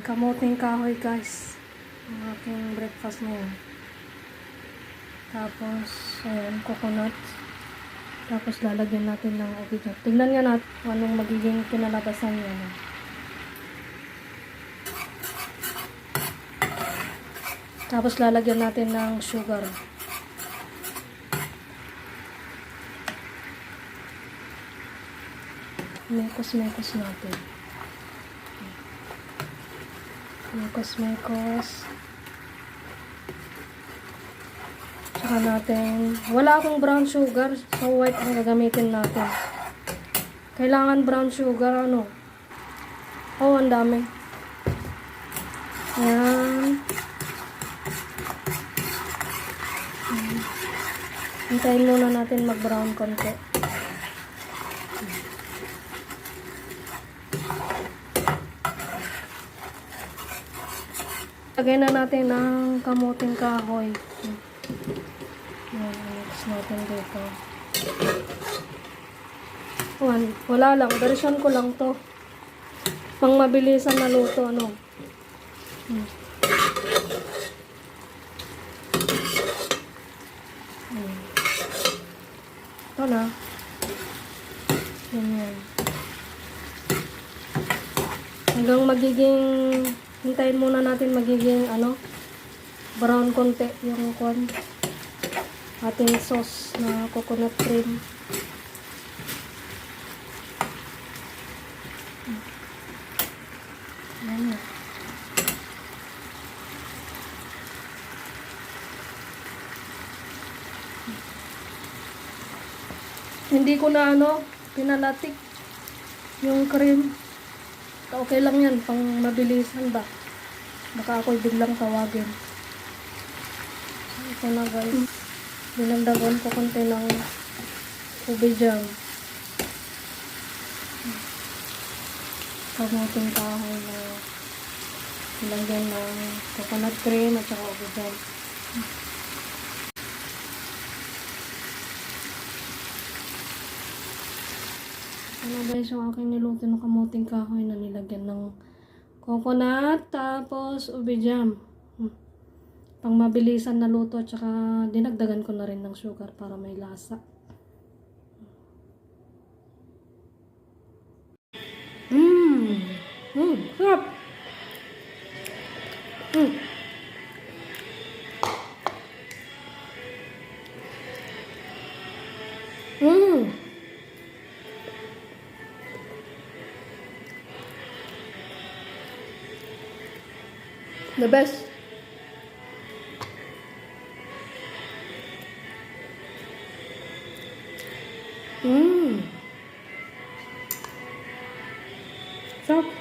Kamuting kahoy guys. Ang aking breakfast ngayon. Tapos, ayan, coconut. Tapos lalagyan natin ng ubi dyan. Tignan nga natin kung anong magiging kinalabasan niya. No? Tapos lalagyan natin ng sugar. Mekos-mekos natin. Mekos-mekos. Tsaka natin, wala akong brown sugar, so white ang gagamitin natin. Kailangan brown sugar, ano? Oh, ang dami. Ayan. Hintayin muna natin mag-brown konti. Lagay na natin ang kamuting kahoy. Mix natin dito. Wala lang. Version ko lang to. Pang mabilisan na luto, ano. Ito na. Ganyan. Hanggang magiging, hintayin muna natin magiging, ano, brown konti yung ating sauce na coconut cream. Ayan. Hindi ko na pinalatik yung cream. Okay lang yan, pang mabilisan ba? Baka ako'y biglang tawagin. Ito na guys. Dinagdagan ko konti ng ube jam. Kamuting kahoy na nilagyan ng coconut cream at saka ube jam. Ano guys, yung aking niluto ng kamuting kahoy na nilagyan ng coconut tapos ube jam. Pang mabilisan na luto at saka dinagdagan ko na rin ng sugar para may lasa. Sarap! The best! Sarap!